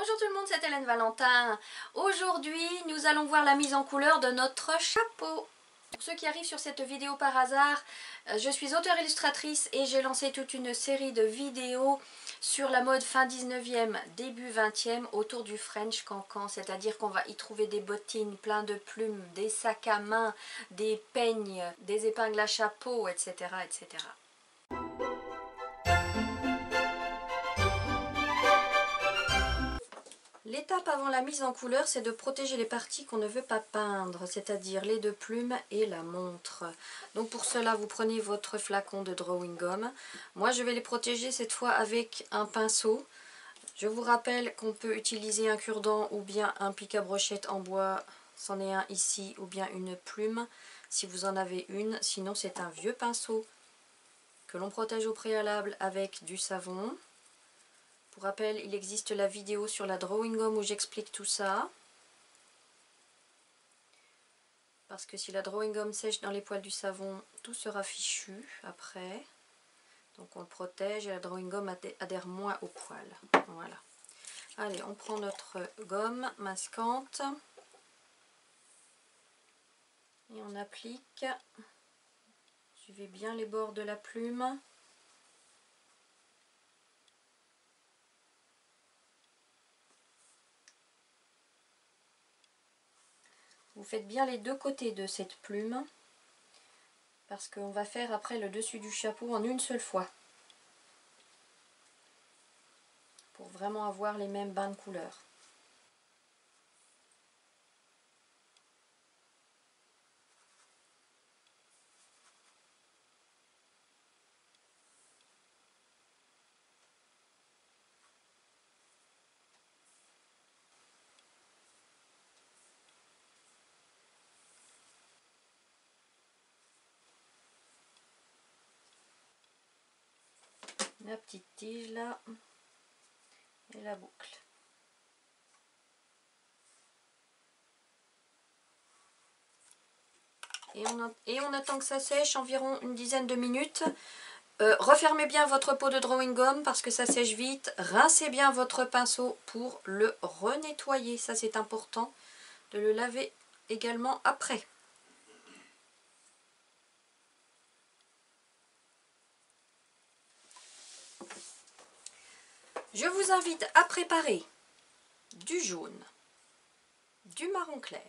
Bonjour tout le monde, c'est Hélène Valentin. Aujourd'hui, nous allons voir la mise en couleur de notre chapeau. Pour ceux qui arrivent sur cette vidéo par hasard, je suis auteure-illustratrice et j'ai lancé toute une série de vidéos sur la mode fin 19e, début 20e autour du French cancan, c'est-à-dire qu'on va y trouver des bottines, plein de plumes, des sacs à main, des peignes, des épingles à chapeau, etc. etc. L'étape avant la mise en couleur, c'est de protéger les parties qu'on ne veut pas peindre, c'est-à-dire les deux plumes et la montre. Donc pour cela, vous prenez votre flacon de drawing gum. Moi, je vais les protéger cette fois avec un pinceau. Je vous rappelle qu'on peut utiliser un cure-dent ou bien un pic à brochette en bois, c'en est un ici, ou bien une plume, si vous en avez une. Sinon, c'est un vieux pinceau que l'on protège au préalable avec du savon. Pour rappel, il existe la vidéo sur la drawing gum où j'explique tout ça. Parce que si la drawing gum sèche dans les poils du savon, tout sera fichu après. Donc on le protège et la drawing gum adhère moins aux poils. Voilà. Allez, on prend notre gomme masquante. Et on applique. Suivez bien les bords de la plume. Vous faites bien les deux côtés de cette plume, parce qu'on va faire après le dessus du chapeau en une seule fois, pour vraiment avoir les mêmes bains de couleurs. La petite tige là, et la boucle. Et on attend que ça sèche environ une dizaine de minutes. Refermez bien votre pot de drawing gum parce que ça sèche vite. Rincez bien votre pinceau pour le renettoyer. Ça c'est important de le laver également après. Je vous invite à préparer du jaune, du marron clair,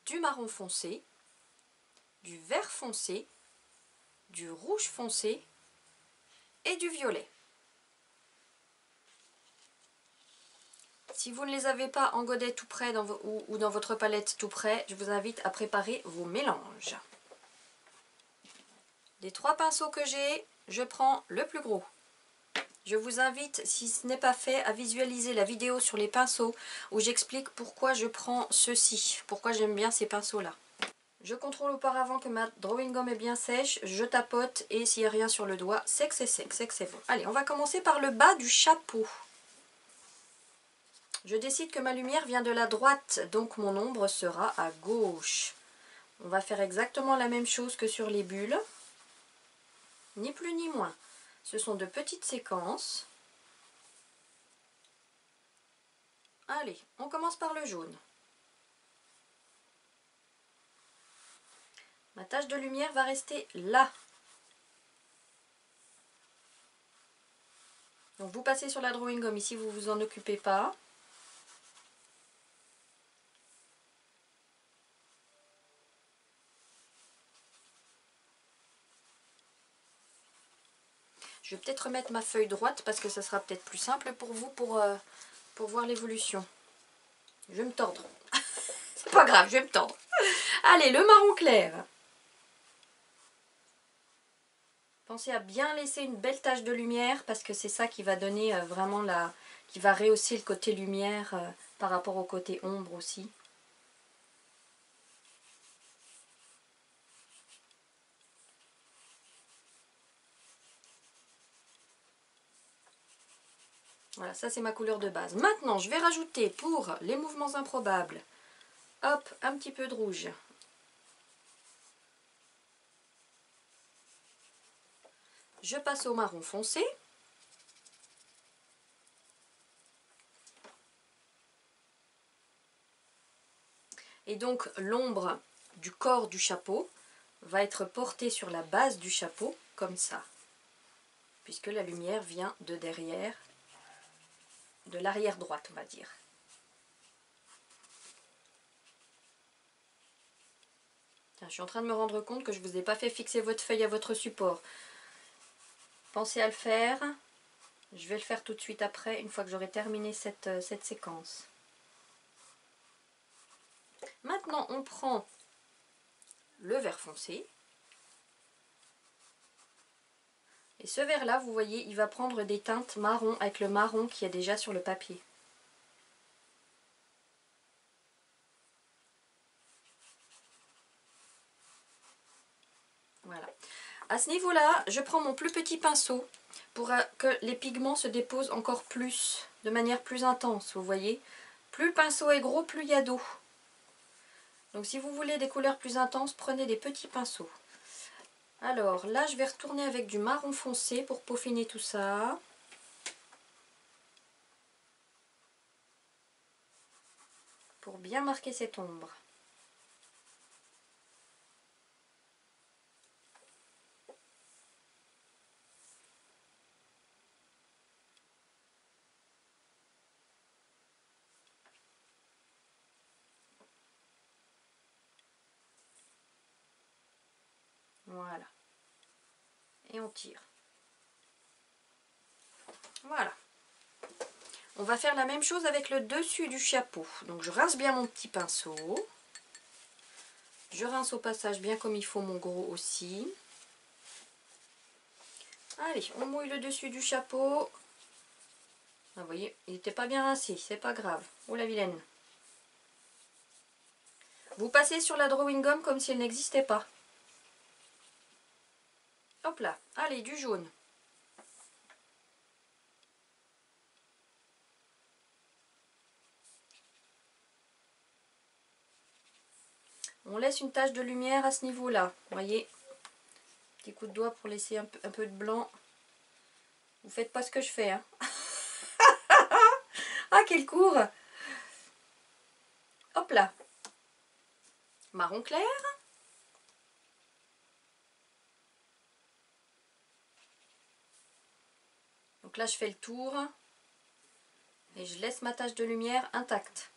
du marron foncé, du vert foncé, du rouge foncé et du violet. Si vous ne les avez pas en godet tout près ou dans votre palette tout près, je vous invite à préparer vos mélanges. Des trois pinceaux que j'ai, je prends le plus gros. Je vous invite, si ce n'est pas fait, à visualiser la vidéo sur les pinceaux où j'explique pourquoi je prends ceci, pourquoi j'aime bien ces pinceaux-là. Je contrôle auparavant que ma drawing gum est bien sèche, je tapote et s'il n'y a rien sur le doigt, c'est que c'est sec, c'est que c'est bon. Allez, on va commencer par le bas du chapeau. Je décide que ma lumière vient de la droite, donc mon ombre sera à gauche. On va faire exactement la même chose que sur les bulles, ni plus ni moins. Ce sont de petites séquences. Allez, on commence par le jaune. Ma tache de lumière va rester là. Donc vous passez sur la drawing gum ici, vous ne vous en occupez pas. Je vais peut-être remettre ma feuille droite parce que ça sera peut-être plus simple pour vous pour voir l'évolution. Je vais me tordre. C'est pas grave, je vais me tordre. Allez, le marron clair. Pensez à bien laisser une belle tache de lumière parce que c'est ça qui va donner vraiment qui va rehausser le côté lumière par rapport au côté ombre aussi. Voilà, ça c'est ma couleur de base. Maintenant, je vais rajouter pour les mouvements improbables, hop, un petit peu de rouge. Je passe au marron foncé. Et donc l'ombre du corps du chapeau va être portée sur la base du chapeau, comme ça. Puisque la lumière vient de derrière, de l'arrière droite, on va dire. Tiens, je suis en train de me rendre compte que je ne vous ai pas fait fixer votre feuille à votre support. Pensez à le faire. Je vais le faire tout de suite après, une fois que j'aurai terminé cette séquence. Maintenant, on prend le vert foncé. Et ce vert-là, vous voyez, il va prendre des teintes marron avec le marron qui est déjà sur le papier. Voilà. À ce niveau-là, je prends mon plus petit pinceau pour que les pigments se déposent encore plus, de manière plus intense, vous voyez. Plus le pinceau est gros, plus il y a d'eau. Donc si vous voulez des couleurs plus intenses, prenez des petits pinceaux. Alors là, je vais retourner avec du marron foncé pour peaufiner tout ça. Pour bien marquer cette ombre. Voilà. Et on tire. Voilà. On va faire la même chose avec le dessus du chapeau. Donc je rince bien mon petit pinceau. Je rince au passage bien comme il faut mon gros aussi. Allez, on mouille le dessus du chapeau. Ah, vous voyez, il n'était pas bien rincé, c'est pas grave. Oh la vilaine. Vous passez sur la drawing gum comme si elle n'existait pas. Hop là, allez, du jaune. On laisse une tache de lumière à ce niveau-là. Vous voyez, petit coup de doigt pour laisser un peu de blanc. Vous faites pas ce que je fais, hein. Ah, quel cours! Hop là. Marron clair. Donc là, je fais le tour. Et je laisse ma tache de lumière intacte.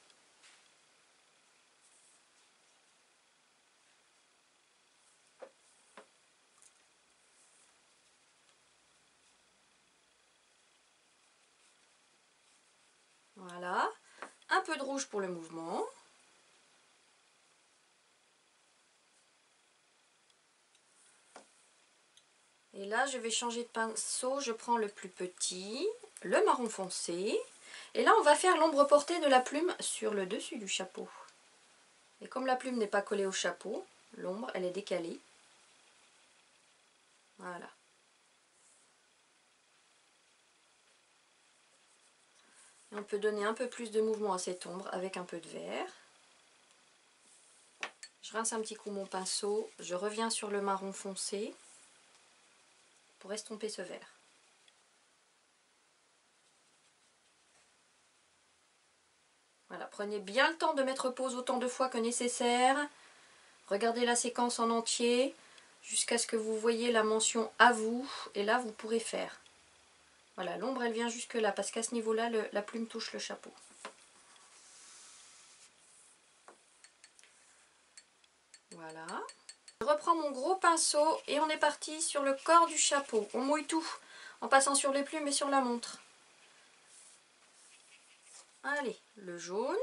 Voilà. Un peu de rouge pour le mouvement. Et là, je vais changer de pinceau. Je prends le plus petit, le marron foncé. Et là, on va faire l'ombre portée de la plume sur le dessus du chapeau. Et comme la plume n'est pas collée au chapeau, l'ombre, elle est décalée. Voilà. Et on peut donner un peu plus de mouvement à cette ombre avec un peu de vert. Je rince un petit coup mon pinceau. Je reviens sur le marron foncé pour estomper ce vert. Voilà, prenez bien le temps de mettre pause autant de fois que nécessaire. Regardez la séquence en entier jusqu'à ce que vous voyez la mention à vous. Et là, vous pourrez faire. Voilà, l'ombre, elle vient jusque là parce qu'à ce niveau-là, la plume touche le chapeau. Voilà. Je reprends mon gros pinceau et on est parti sur le corps du chapeau. On mouille tout en passant sur les plumes et sur la montre. Allez, le jaune.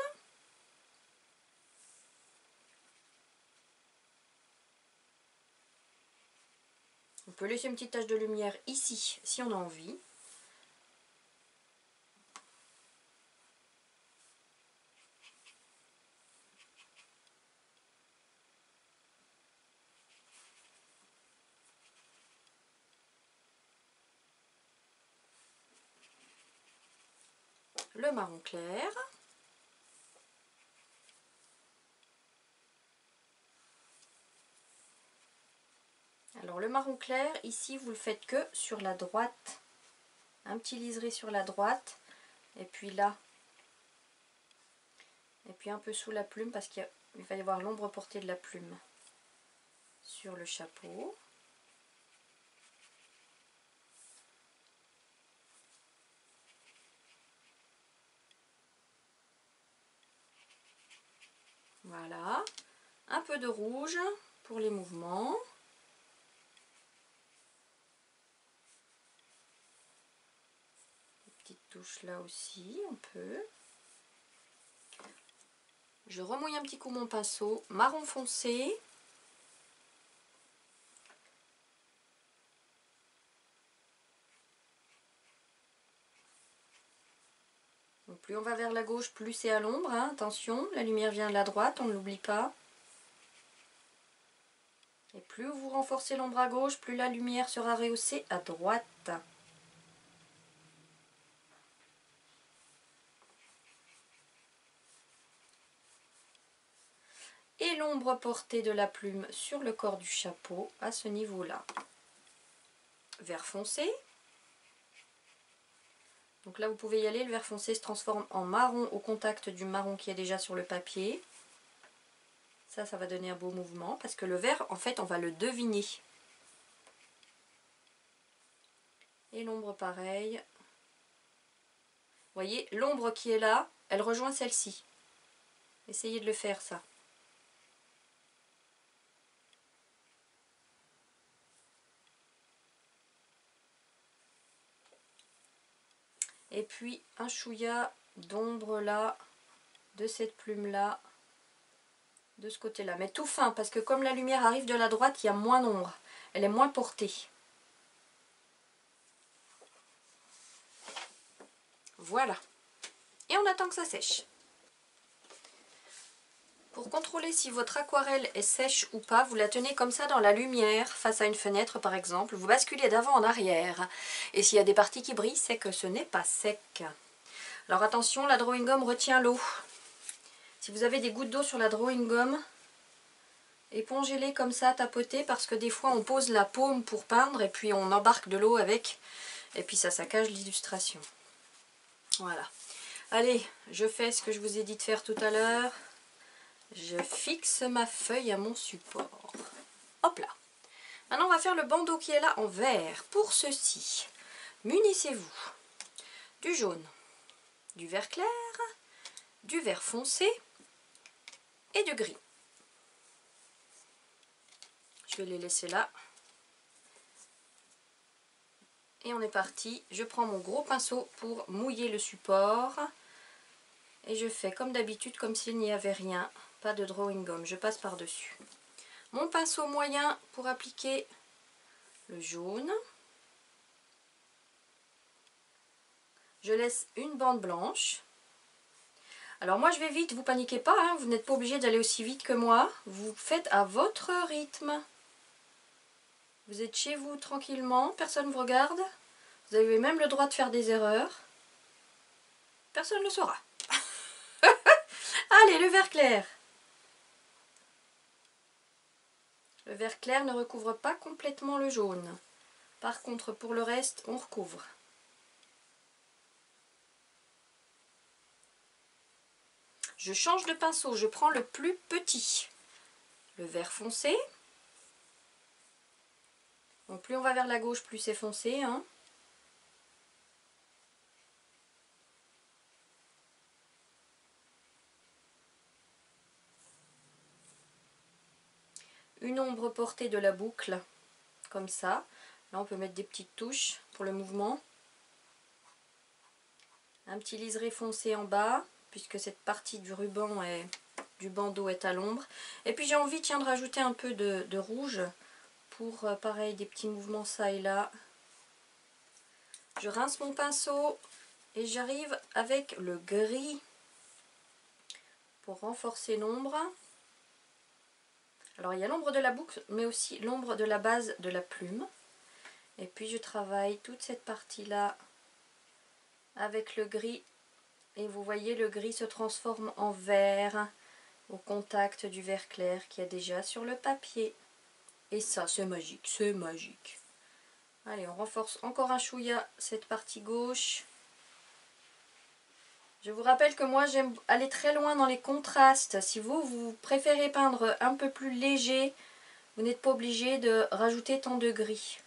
On peut laisser une petite tache de lumière ici si on a envie. Le marron clair. Alors le marron clair, ici vous le faites que sur la droite. Un petit liseré sur la droite. Et puis là. Et puis un peu sous la plume parce qu'il il va y avoir l'ombre portée de la plume sur le chapeau. Voilà, un peu de rouge pour les mouvements. Des petites touches là aussi, un peu. Je remouille un petit coup mon pinceau, marron foncé. Donc plus on va vers la gauche, plus c'est à l'ombre, hein. Attention, la lumière vient de la droite, on ne l'oublie pas. Et plus vous renforcez l'ombre à gauche, plus la lumière sera rehaussée à droite. Et l'ombre portée de la plume sur le corps du chapeau à ce niveau-là. Vert foncé. Donc là vous pouvez y aller, le vert foncé se transforme en marron au contact du marron qui est déjà sur le papier. Ça va donner un beau mouvement parce que le vert, en fait, on va le deviner. Et l'ombre pareil. Vous voyez, l'ombre qui est là, elle rejoint celle-ci. Essayez de le faire ça. Et puis un chouïa d'ombre là, de cette plume là, de ce côté là. Mais tout fin, parce que comme la lumière arrive de la droite, il y a moins d'ombre. Elle est moins portée. Voilà. Et on attend que ça sèche. Pour contrôler si votre aquarelle est sèche ou pas, vous la tenez comme ça dans la lumière, face à une fenêtre par exemple. Vous basculez d'avant en arrière. Et s'il y a des parties qui brillent, c'est que ce n'est pas sec. Alors attention, la drawing gum retient l'eau. Si vous avez des gouttes d'eau sur la drawing gum, épongez-les comme ça, tapotez, parce que des fois on pose la paume pour peindre et puis on embarque de l'eau avec. Et puis ça saccage l'illustration. Voilà. Allez, je fais ce que je vous ai dit de faire tout à l'heure. Je fixe ma feuille à mon support. Hop là. Maintenant, on va faire le bandeau qui est là en vert. Pour ceci, munissez-vous du jaune, du vert clair, du vert foncé et du gris. Je vais les laisser là. Et on est parti. Je prends mon gros pinceau pour mouiller le support. Et je fais comme d'habitude, comme s'il n'y avait rien. Pas de drawing gum, je passe par-dessus. Mon pinceau moyen pour appliquer le jaune. Je laisse une bande blanche. Alors moi je vais vite, vous paniquez pas, hein, vous n'êtes pas obligé d'aller aussi vite que moi. Vous faites à votre rythme. Vous êtes chez vous tranquillement, personne ne vous regarde. Vous avez même le droit de faire des erreurs. Personne ne le saura. Allez, le vert clair. Le vert clair ne recouvre pas complètement le jaune. Par contre, pour le reste, on recouvre. Je change de pinceau, je prends le plus petit. Le vert foncé. Donc plus on va vers la gauche, plus c'est foncé, hein. Une ombre portée de la boucle, comme ça. Là on peut mettre des petites touches pour le mouvement. Un petit liseré foncé en bas, puisque cette partie du ruban du bandeau est à l'ombre. Et puis j'ai envie, tiens, de rajouter un peu de rouge pour, pareil, des petits mouvements ça et là. Je rince mon pinceau et j'arrive avec le gris pour renforcer l'ombre. Alors il y a l'ombre de la boucle, mais aussi l'ombre de la base de la plume. Et puis je travaille toute cette partie-là avec le gris. Et vous voyez, le gris se transforme en vert au contact du vert clair qui est déjà sur le papier. Et ça, c'est magique, c'est magique. Allez, on renforce encore un chouïa cette partie gauche. Je vous rappelle que moi j'aime aller très loin dans les contrastes. Si vous préférez peindre un peu plus léger, vous n'êtes pas obligé de rajouter tant de gris.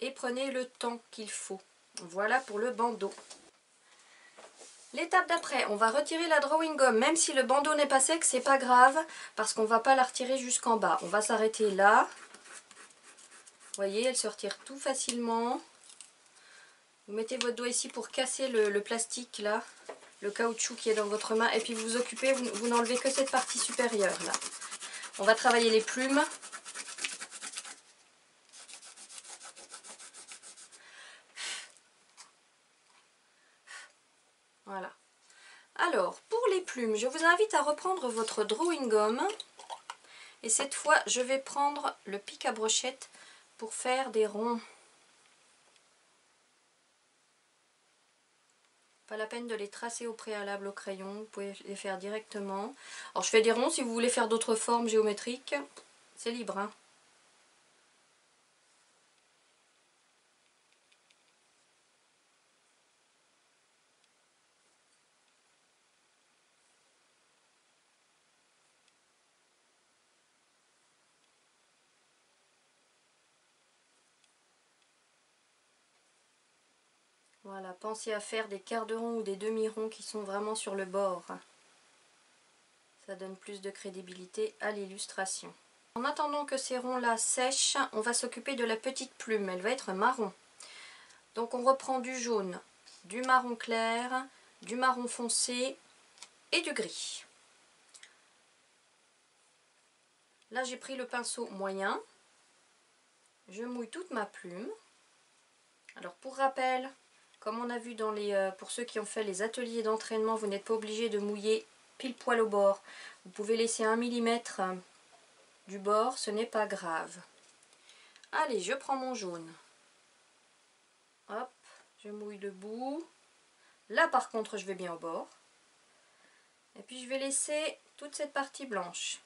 Et prenez le temps qu'il faut. Voilà pour le bandeau. L'étape d'après, on va retirer la drawing gum. Même si le bandeau n'est pas sec, c'est pas grave, parce qu'on va pas la retirer jusqu'en bas. On va s'arrêter là. Vous voyez, elle se retire tout facilement. Vous mettez votre doigt ici pour casser le plastique là, le caoutchouc qui est dans votre main, et puis vous vous occupez, vous n'enlevez que cette partie supérieure là. On va travailler les plumes. Voilà. Alors, pour les plumes, je vous invite à reprendre votre drawing gum. Et cette fois, je vais prendre le pic à brochette pour faire des ronds. Pas la peine de les tracer au préalable au crayon, vous pouvez les faire directement. Alors je fais des ronds, si vous voulez faire d'autres formes géométriques, c'est libre, hein. Voilà, pensez à faire des quarts de rond ou des demi-ronds qui sont vraiment sur le bord. Ça donne plus de crédibilité à l'illustration. En attendant que ces ronds-là sèchent, on va s'occuper de la petite plume. Elle va être marron. Donc on reprend du jaune, du marron clair, du marron foncé et du gris. Là j'ai pris le pinceau moyen. Je mouille toute ma plume. Alors pour rappel, comme on a vu dans pour ceux qui ont fait les ateliers d'entraînement, vous n'êtes pas obligé de mouiller pile poil au bord. Vous pouvez laisser 1 mm du bord, ce n'est pas grave. Allez, je prends mon jaune. Hop, je mouille le bout. Là par contre, je vais bien au bord. Et puis je vais laisser toute cette partie blanche.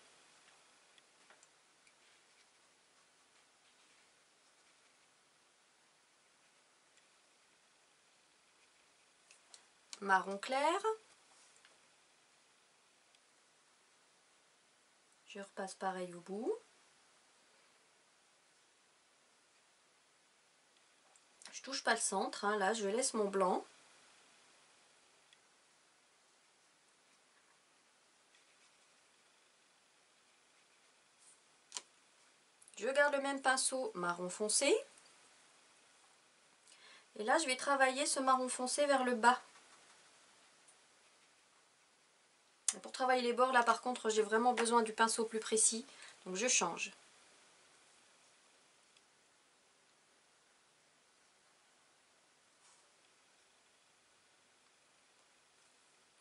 Marron clair. Je repasse pareil au bout. Je touche pas le centre, hein, là je laisse mon blanc. Je garde le même pinceau marron foncé. Et là je vais travailler ce marron foncé vers le bas. Et pour travailler les bords, là par contre j'ai vraiment besoin du pinceau plus précis. Donc je change.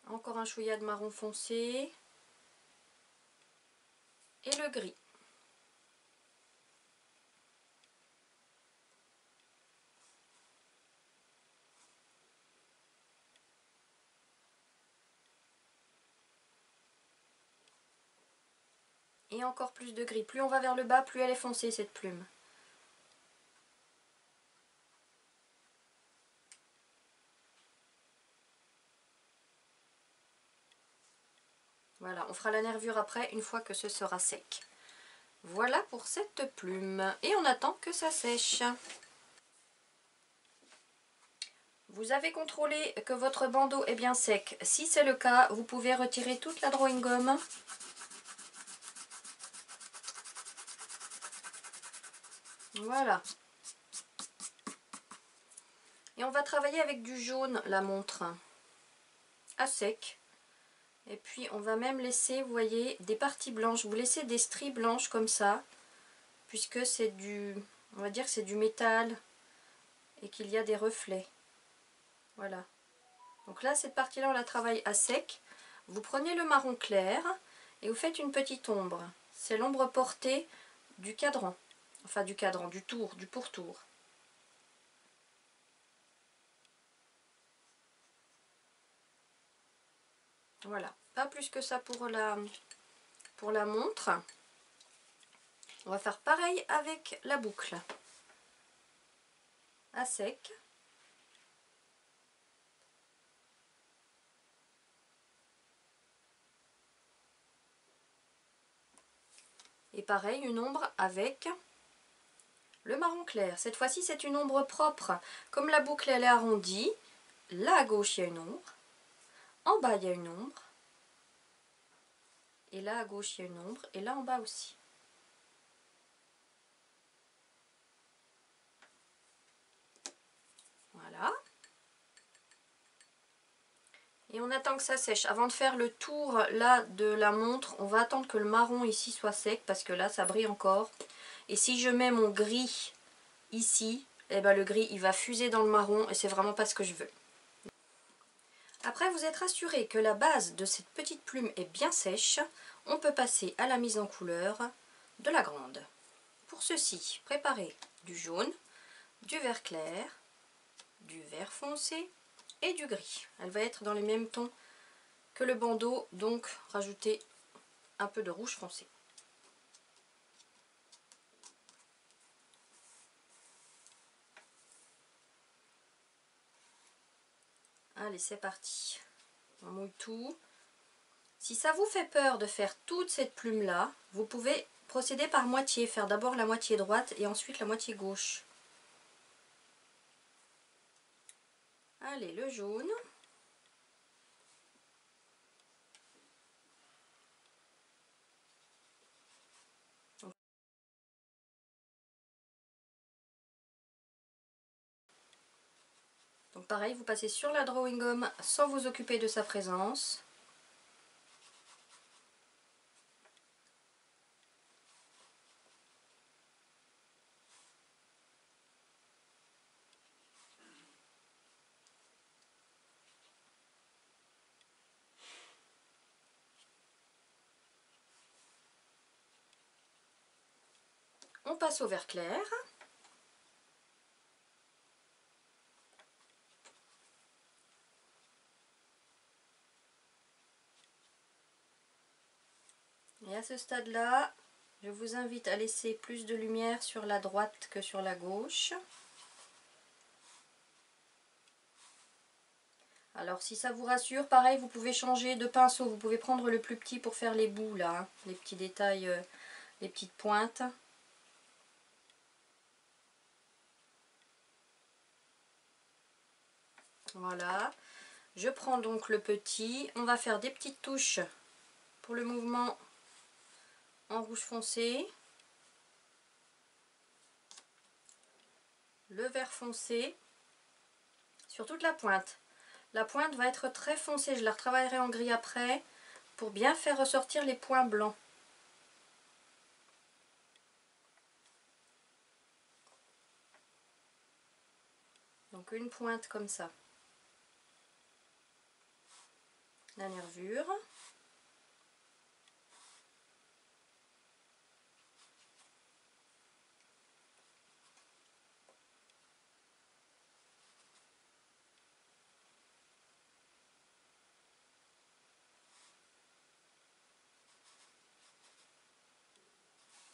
Encore un chouïa de marron foncé. Et le gris. Et encore plus de gris. Plus on va vers le bas, plus elle est foncée cette plume. Voilà, on fera la nervure après, une fois que ce sera sec. Voilà pour cette plume. Et on attend que ça sèche. Vous avez contrôlé que votre bandeau est bien sec. Si c'est le cas, vous pouvez retirer toute la drawing gum. Voilà. Et on va travailler avec du jaune la montre. À sec. Et puis on va même laisser, vous voyez, des parties blanches. Vous laissez des stries blanches comme ça. Puisque c'est du, on va dire que c'est du métal. Et qu'il y a des reflets. Voilà. Donc là, cette partie-là, on la travaille à sec. Vous prenez le marron clair et vous faites une petite ombre. C'est l'ombre portée du cadran. Enfin, du cadran, du tour, du pourtour. Voilà. Pas plus que ça pour la montre. On va faire pareil avec la boucle. À sec. Et pareil, une ombre avec le marron clair. Cette fois-ci, c'est une ombre propre. Comme la boucle elle est arrondie, là à gauche, il y a une ombre. En bas, il y a une ombre. Et là à gauche, il y a une ombre. Et là en bas aussi. Voilà. Et on attend que ça sèche. Avant de faire le tour là de la montre, on va attendre que le marron ici soit sec parce que là ça brille encore. Et si je mets mon gris ici, eh ben le gris il va fuser dans le marron et c'est vraiment pas ce que je veux. Après vous êtes rassuré que la base de cette petite plume est bien sèche, on peut passer à la mise en couleur de la grande. Pour ceci, préparez du jaune, du vert clair, du vert foncé et du gris. Elle va être dans les mêmes tons que le bandeau, donc rajoutez un peu de rouge foncé. Allez, c'est parti. On mouille tout. Si ça vous fait peur de faire toute cette plume là, vous pouvez procéder par moitié, faire d'abord la moitié droite et ensuite la moitié gauche. Allez, le jaune. Donc pareil, vous passez sur la drawing gum sans vous occuper de sa présence. On passe au vert clair. Et à ce stade-là, je vous invite à laisser plus de lumière sur la droite que sur la gauche. Alors si ça vous rassure, pareil, vous pouvez changer de pinceau. Vous pouvez prendre le plus petit pour faire les bouts là, hein, les petits détails, les petites pointes. Voilà. Je prends donc le petit. On va faire des petites touches pour le mouvement en rouge foncé. Le vert foncé sur toute la pointe. La pointe va être très foncée. Je la retravaillerai en gris après pour bien faire ressortir les points blancs. Donc une pointe comme ça. La nervure.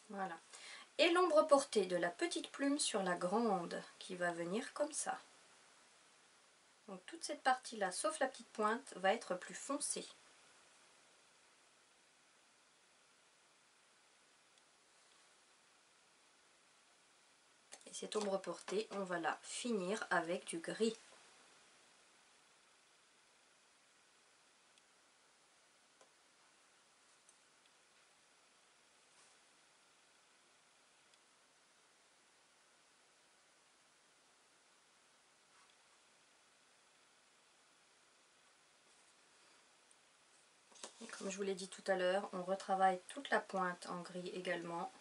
Voilà. Et l'ombre portée de la petite plume sur la grande qui va venir comme ça. Donc toute cette partie-là, sauf la petite pointe, va être plus foncée. Et cette ombre portée, on va la finir avec du gris. Et comme je vous l'ai dit tout à l'heure, on retravaille toute la pointe en gris également.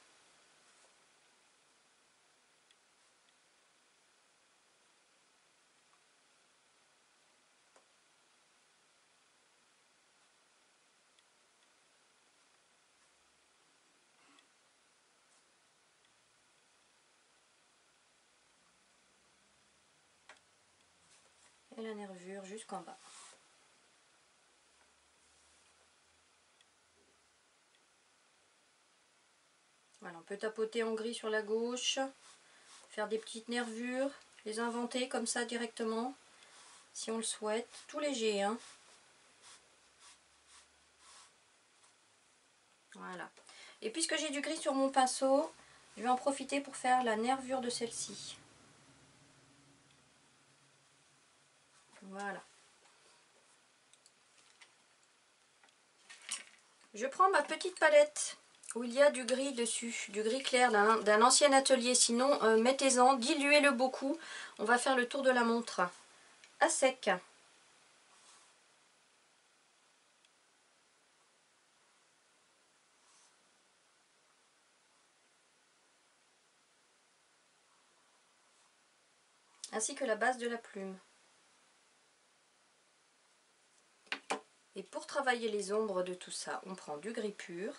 Et la nervure jusqu'en bas. Voilà, on peut tapoter en gris sur la gauche, faire des petites nervures, les inventer comme ça directement, si on le souhaite, tout léger, hein. Voilà. Et puisque j'ai du gris sur mon pinceau, je vais en profiter pour faire la nervure de celle-ci. Voilà. Je prends ma petite palette où il y a du gris dessus, du gris clair d'un ancien atelier. Sinon, mettez-en, diluez-le beaucoup. On va faire le tour de la montre à sec. Ainsi que la base de la plume. Et pour travailler les ombres de tout ça, on prend du gris pur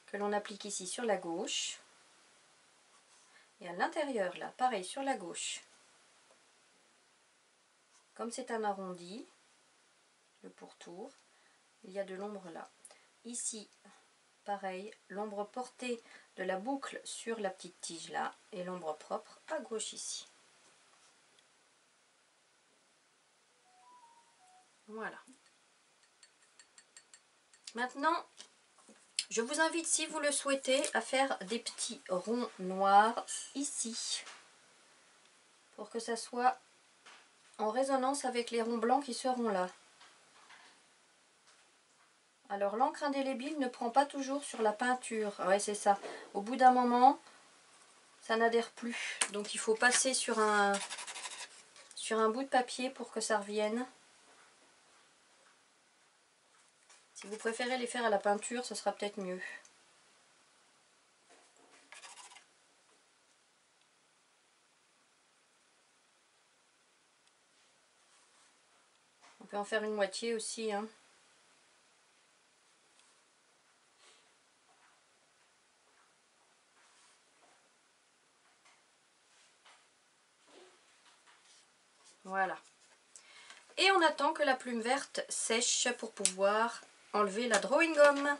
que l'on applique ici sur la gauche. Et à l'intérieur, là, pareil sur la gauche. Comme c'est un arrondi, le pourtour, il y a de l'ombre là. Ici, pareil, l'ombre portée de la boucle sur la petite tige là et l'ombre propre à gauche ici. Voilà. Maintenant, je vous invite, si vous le souhaitez, à faire des petits ronds noirs ici, pour que ça soit en résonance avec les ronds blancs qui seront là. Alors l'encre indélébile ne prend pas toujours sur la peinture, ouais c'est ça. Au bout d'un moment, ça n'adhère plus, donc il faut passer sur un bout de papier pour que ça revienne. Si vous préférez les faire à la peinture, ce sera peut-être mieux. On peut en faire une moitié aussi, hein. Voilà. Et on attend que la plume verte sèche pour pouvoir enlever la drawing gum.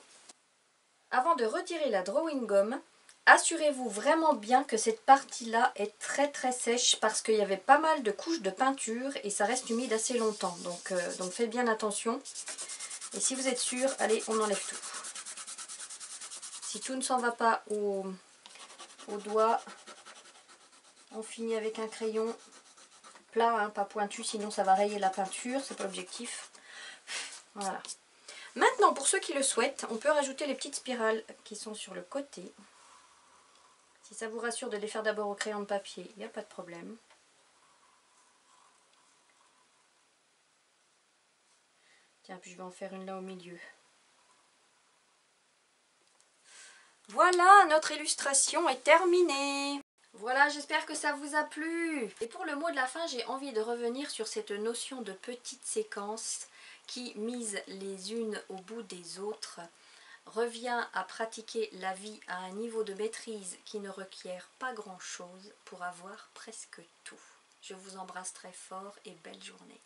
Avant de retirer la drawing gum, assurez-vous vraiment bien que cette partie-là est très sèche parce qu'il y avait pas mal de couches de peinture et ça reste humide assez longtemps. Donc faites bien attention. Et si vous êtes sûr, allez, on enlève tout. Si tout ne s'en va pas au doigt, on finit avec un crayon plat, hein, pas pointu, sinon ça va rayer la peinture, c'est pas l'objectif. Voilà. Maintenant, pour ceux qui le souhaitent, on peut rajouter les petites spirales qui sont sur le côté. Si ça vous rassure de les faire d'abord au crayon de papier, il n'y a pas de problème. Tiens, puis je vais en faire une là au milieu. Voilà, notre illustration est terminée. Voilà, j'espère que ça vous a plu. Et pour le mot de la fin, j'ai envie de revenir sur cette notion de petites séquences qui, mises les unes au bout des autres, revient à pratiquer la vie à un niveau de maîtrise qui ne requiert pas grand-chose pour avoir presque tout. Je vous embrasse très fort et belle journée.